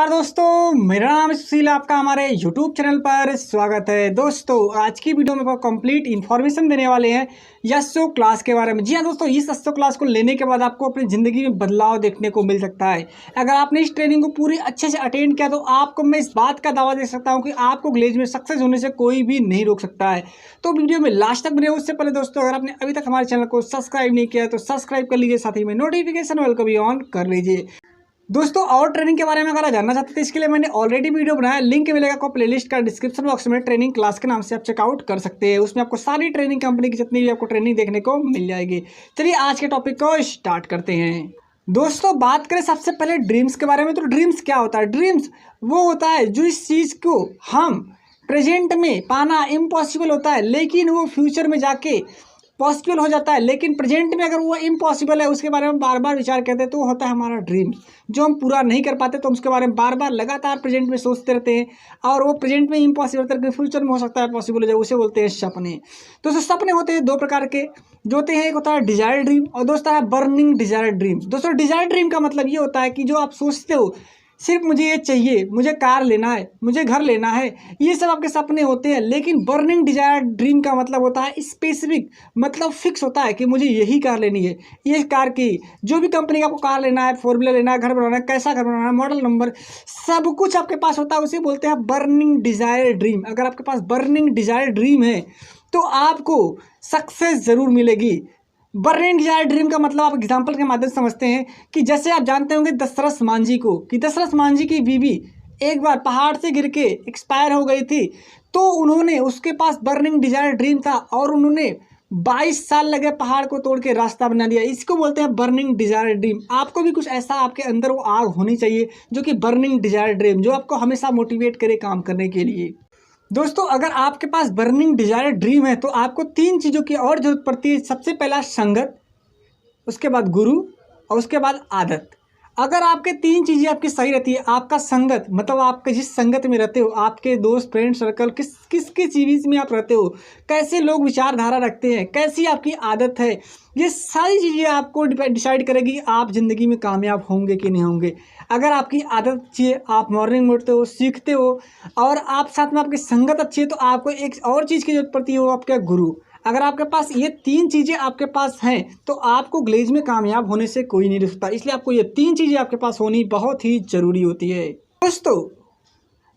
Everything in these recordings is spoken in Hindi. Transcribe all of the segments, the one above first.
दोस्तों, मेरा नाम है सुशील। आपका हमारे YouTube चैनल पर स्वागत है। दोस्तों, आज की वीडियो में आपको कंप्लीट इन्फॉर्मेशन देने वाले हैं एसओ क्लास के बारे में। जी हाँ दोस्तों, इस एसओ क्लास को लेने के बाद आपको अपनी ज़िंदगी में बदलाव देखने को मिल सकता है। अगर आपने इस ट्रेनिंग को पूरी अच्छे से अटेंड किया तो आपको मैं इस बात का दावा दे सकता हूँ कि आपको ग्लेज में सक्सेस होने से कोई भी नहीं रोक सकता है। तो वीडियो में लास्ट तक बने। उससे पहले दोस्तों, अगर आपने अभी तक हमारे चैनल को सब्सक्राइब नहीं किया तो सब्सक्राइब कर लीजिए, साथ ही में नोटिफिकेशन बेल को भी ऑन कर लीजिए। दोस्तों, और ट्रेनिंग के बारे में अगर आप जानना चाहते थे, इसके लिए मैंने ऑलरेडी वीडियो बनाया, लिंक मिलेगा आपको प्लेलिस्ट का डिस्क्रिप्शन बॉक्स में। ट्रेनिंग क्लास के नाम से आप चेकआउट कर सकते हैं। उसमें आपको सारी ट्रेनिंग कंपनी की जितनी भी आपको ट्रेनिंग देखने को मिल जाएगी। चलिए आज के टॉपिक को स्टार्ट करते हैं। दोस्तों, बात करें सबसे पहले ड्रीम्स के बारे में, तो ड्रीम्स क्या होता है? ड्रीम्स वो होता है जो इस चीज़ को हम प्रेजेंट में पाना इम्पॉसिबल होता है, लेकिन वो फ्यूचर में जाके पॉसिबल हो जाता है। लेकिन प्रेजेंट में अगर वो इम्पॉसिबल है, उसके बारे में बार बार विचार करते हैं, तो वो होता है हमारा ड्रीम। जो हम पूरा नहीं कर पाते तो हम उसके बारे में बार बार लगातार प्रेजेंट में सोचते रहते हैं, और वो प्रेजेंट में इम्पॉसिबल होता है, फ्यूचर में हो सकता है पॉसिबल हो जाए। उसे बोलते हैं सपने। तो सपने होते हैं दो प्रकार के जो होते हैं। एक होता है डिजायर ड्रीम और दोस्तों है बर्निंग डिजायर ड्रीम। दोस्तों, डिजायर ड्रीम का मतलब ये होता है कि जो आप सोचते हो सिर्फ मुझे ये चाहिए, मुझे कार लेना है, मुझे घर लेना है, ये सब आपके सपने होते हैं। लेकिन बर्निंग डिजायर ड्रीम का मतलब होता है स्पेसिफिक, मतलब फिक्स होता है कि मुझे यही कार लेनी है। ये कार की जो भी कंपनी का आपको कार लेना है, 4 व्हीलर लेना है, घर बनाना है, कैसा घर बनाना है, मॉडल नंबर, सब कुछ आपके पास होता है। उसे बोलते हैं बर्निंग डिजायर ड्रीम। अगर आपके पास बर्निंग डिजायर ड्रीम है तो आपको सक्सेस ज़रूर मिलेगी। बर्निंग डिजायर ड्रीम का मतलब आप एग्जाम्पल के माध्यम से समझते हैं कि जैसे आप जानते होंगे दशरथ मांझी को, कि दशरथ मांझी की बीवी एक बार पहाड़ से गिर के एक्सपायर हो गई थी। तो उन्होंने, उसके पास बर्निंग डिजायर ड्रीम था और उन्होंने 22 साल लगे पहाड़ को तोड़ के रास्ता बना दिया। इसको बोलते हैं बर्निंग डिजायर ड्रीम। आपको भी कुछ ऐसा आपके अंदर वो आग होनी चाहिए जो कि बर्निंग डिजायर ड्रीम, जो आपको हमेशा मोटिवेट करे काम करने के लिए। दोस्तों, अगर आपके पास बर्निंग डिजायर ड्रीम है तो आपको 3 चीज़ों की और जरूरत पड़ती है। सबसे पहला संगत, उसके बाद गुरु और उसके बाद आदत। अगर आपके 3 चीज़ें आपकी सही रहती है, आपका संगत मतलब आपके जिस संगत में रहते हो, आपके दोस्त फ्रेंड सर्कल, किस चीज़ में आप रहते हो, कैसे लोग विचारधारा रखते हैं, कैसी आपकी आदत है, ये सारी चीज़ें आपको डिसाइड करेगी आप ज़िंदगी में कामयाब होंगे कि नहीं होंगे। अगर आपकी आदत अच्छी है, आप मॉर्निंग में उठते हो, सीखते हो, और आप साथ में आपकी संगत अच्छी है, तो आपको एक और चीज़ की जरूरत पड़ती है, वो आपका गुरु। अगर आपके पास ये 3 चीज़ें आपके पास हैं तो आपको ग्लेज में कामयाब होने से कोई नहीं रोकता। इसलिए आपको ये 3 चीज़ें आपके पास होनी बहुत ही ज़रूरी होती है।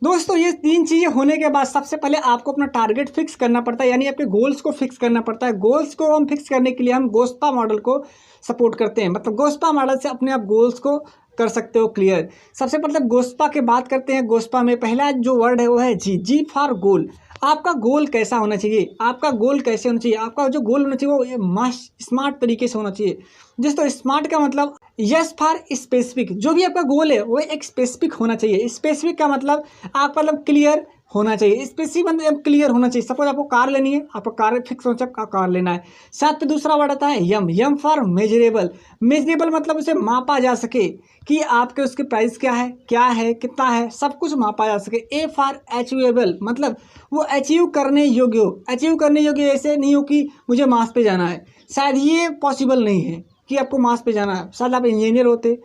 दोस्तों, ये 3 चीज़ें होने के बाद सबसे पहले आपको अपना टारगेट फिक्स करना पड़ता है, यानी आपके गोल्स को फिक्स करना पड़ता है। गोल्स को हम फिक्स करने के लिए हम गोस्पा मॉडल को सपोर्ट करते हैं। मतलब गोस्पा मॉडल से अपने आप गोल्स को कर सकते हो क्लियर। सबसे मतलब गोस्पा की बात करते हैं। गोस्पा में पहला जो वर्ड है वो है जी फॉर गोल। आपका गोल कैसा होना चाहिए, आपका गोल कैसे होना चाहिए, आपका जो गोल होना चाहिए वो स्मार्ट तरीके से होना चाहिए। दोस्तों, स्मार्ट का मतलब यस फॉर स्पेसिफिक। जो भी आपका गोल है वो एक स्पेसिफिक होना चाहिए। स्पेसिफिक का मतलब आप मतलब क्लियर होना चाहिए। स्पेसिफिक मतलब क्लियर होना चाहिए। सपोज आपको कार लेनी है, आपको कार फिक्स होना चाहिए, कार लेना है। साथ पे दूसरा वर्ड आता है यम फॉर मेजरेबल। मेजरेबल मतलब उसे मापा जा सके कि आपके उसके प्राइस क्या है, कितना है, सब कुछ मापा जा सके। ए फॉर अचीवेबल, मतलब वो अचीव करने योग्य हो। अचीव करने योग्य ऐसे नहीं हो कि मुझे मार्स पे जाना है, शायद ये पॉसिबल नहीं है कि आपको मार्स पे जाना है। शायद आप इंजीनियर होते,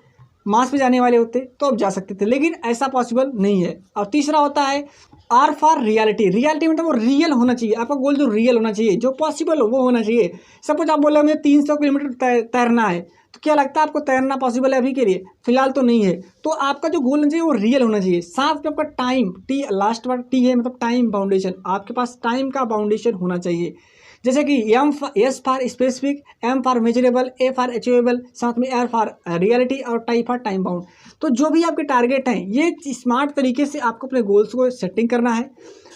मार्स पे जाने वाले होते तो आप जा सकते थे, लेकिन ऐसा पॉसिबल नहीं है। और तीसरा होता है आर फॉर रियलिटी। रियलिटी मतलब वो रियल होना चाहिए। आपका गोल जो रियल होना चाहिए, जो पॉसिबल हो वो होना चाहिए। सपोज आप बोले मुझे 300 किलोमीटर तैरना है, तो क्या लगता है आपको तैरना पॉसिबल है अभी के लिए? फिलहाल तो नहीं है। तो आपका जो गोल होना चाहिए वो रियल होना चाहिए। साथ में आपका time, T last word T है, मतलब टाइम बाउंडेशन। आपके पास टाइम का बाउंडेशन होना चाहिए। जैसे कि S for specific, M for measurable, A for achievable, साथ में आर फॉर रियलिटी और टाई फॉर टाइम बाउंड। तो जो भी आपके टारगेट हैं, ये स्मार्ट तरीके से आपको अपने गोल्स को सेटिंग करना है।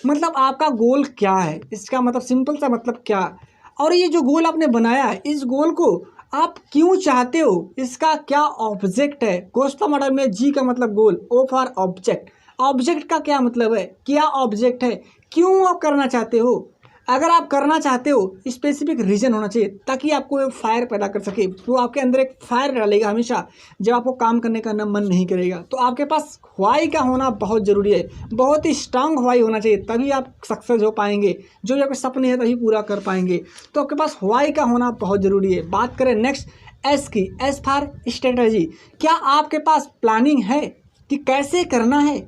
मतलब आपका गोल क्या है, इसका मतलब सिंपल सा मतलब क्या, और ये जो गोल आपने बनाया है, इस गोल को आप क्यों चाहते हो, इसका क्या ऑब्जेक्ट है। गोस्पा मॉडल में जी का मतलब गोल, ओ फॉर ऑब्जेक्ट। ऑब्जेक्ट का क्या मतलब है, क्या ऑब्जेक्ट है, क्यों आप करना चाहते हो। अगर आप करना चाहते हो, स्पेसिफिक रीजन होना चाहिए, ताकि आपको एक फायर पैदा कर सके। वो आपके अंदर एक फायर डालेगा हमेशा, जब आपको काम करने का ना मन नहीं करेगा। तो आपके पास व्हाई का होना बहुत ज़रूरी है। बहुत ही स्ट्रांग व्हाई होना चाहिए, तभी आप सक्सेस हो पाएंगे। जो भी आपके सपने हैं तभी पूरा कर पाएंगे। तो आपके पास व्हाई का होना बहुत ज़रूरी है। बात करें नेक्स्ट एस की, एस फॉर स्ट्रेटजी। क्या आपके पास प्लानिंग है कि कैसे करना है,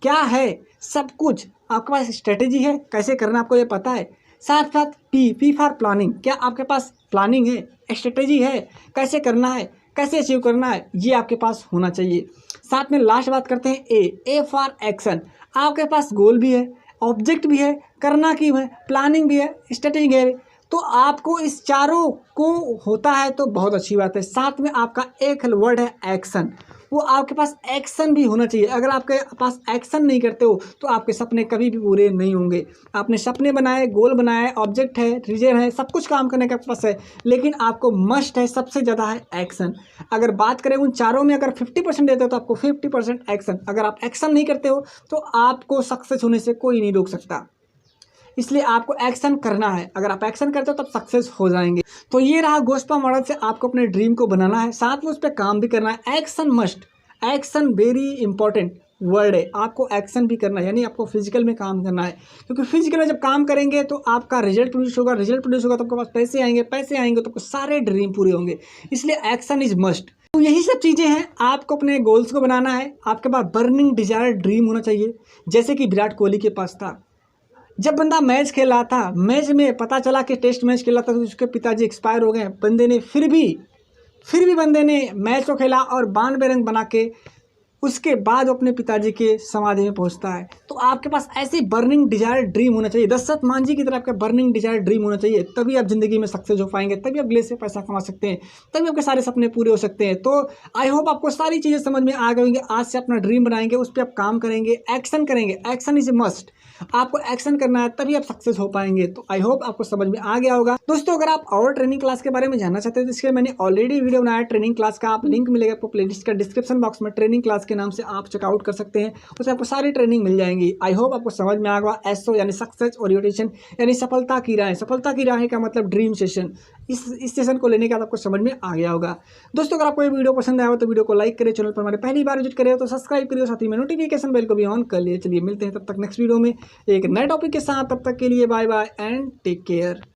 क्या है, सब कुछ आपके पास स्ट्रेटेजी है, कैसे करना आपको ये पता है। साथ साथ पी फॉर प्लानिंग, क्या आपके पास प्लानिंग है, स्ट्रेटेजी है, कैसे करना है, कैसे अचीव करना है, ये आपके पास होना चाहिए। साथ में लास्ट बात करते हैं ए फॉर एक्शन। आपके पास गोल भी है, ऑब्जेक्ट भी है, करना की है, प्लानिंग भी है, स्ट्रेटेजी है, तो आपको इस चारों को होता है तो बहुत अच्छी बात है। साथ में आपका एक वर्ड है एक्शन, वो आपके पास एक्शन भी होना चाहिए। अगर आपके पास एक्शन नहीं करते हो तो आपके सपने कभी भी पूरे नहीं होंगे। आपने सपने बनाए, गोल बनाए, ऑब्जेक्ट है, रीजन है, सब कुछ काम करने के पास है, लेकिन आपको मस्ट है, सबसे ज़्यादा है एक्शन। अगर बात करें उन चारों में, अगर 50% देते हो तो आपको 50% एक्शन। अगर आप एक्शन नहीं करते हो तो आपको सक्सेस होने से कोई नहीं रोक सकता, इसलिए आपको एक्शन करना है। अगर आप एक्शन करते हो तब सक्सेस हो जाएंगे। तो ये रहा गोस्पा मॉडल से आपको अपने ड्रीम को बनाना है, साथ में उस पर काम भी करना है। Action must, action very important word है। आपको एक्शन भी करना है, यानी आपको फिजिकल में काम करना है, क्योंकि फिजिकल में जब काम करेंगे तो आपका रिजल्ट प्रोड्यूस होगा, रिजल्ट प्रोड्यूस होगा तो आपके पास पैसे आएंगे, पैसे आएंगे तो आपको सारे ड्रीम पूरे होंगे। इसलिए एक्शन इज मस्ट। तो यही सब चीज़ें हैं, आपको अपने गोल्स को बनाना है। आपके पास बर्निंग डिजायर ड्रीम होना चाहिए, जैसे कि विराट कोहली के पास था। जब बंदा मैच खेल रहा था, मैच में पता चला कि टेस्ट मैच खेल रहा था तो उसके पिताजी एक्सपायर हो गए, बंदे ने फिर भी बंदे ने मैच को खेला और 92 रन बना के उसके बाद अपने पिताजी के समाधि में पहुंचता है। तो आपके पास ऐसी बर्निंग डिजायर ड्रीम होना चाहिए, दशरथ मांझी की तरह आपका बर्निंग डिजायर ड्रीम होना चाहिए, तभी आप जिंदगी में सक्सेस हो पाएंगे, तभी आप ग्लेस से पैसा कमा सकते हैं, तभी आपके सारे सपने पूरे हो सकते हैं। तो आई होप आपको सारी चीज़ें समझ में आ गई होंगी। आज से अपना ड्रीम बनाएंगे, उस पर आप काम करेंगे, एक्शन करेंगे। एक्शन इज ए मस्ट, आपको एक्शन करना है तभी आप सक्सेस हो पाएंगे। तो आई होप आपको समझ में आ गया होगा। दोस्तों अगर आप और ट्रेनिंग क्लास के बारे में जानना चाहते हैं तो इसके लिए मैंने ऑलरेडी वीडियो बनाया है ट्रेनिंग क्लास का, आप लिंक मिलेगा आपको प्लेलिस्ट का डिस्क्रिप्शन बॉक्स में, ट्रेनिंग क्लास के नाम से आप चेकआउट कर सकते हैं, उसमें आपको सारी ट्रेनिंग मिल जाएंगी। आई होप आपको समझ में आ गया। एसओ यानी सक्सेस ओरिएंटेशन, यानी सफलता की राह। सफलता की राह का मतलब ड्रीम सेशन, इस सेशन को लेने के बाद आपको समझ में आ गया होगा। दोस्तों अगर आपको ये वीडियो पसंद आया हो तो वीडियो को लाइक करें, चैनल पर हमारे पहली बार विजिट करें तो सब्सक्राइब करिए, साथ ही में नोटिफिकेशन बेल को भी ऑन कर लिए। चलिए मिलते हैं तब तक नेक्स्ट वीडियो में एक नए टॉपिक के साथ, तब तक के लिए bye bye and take care.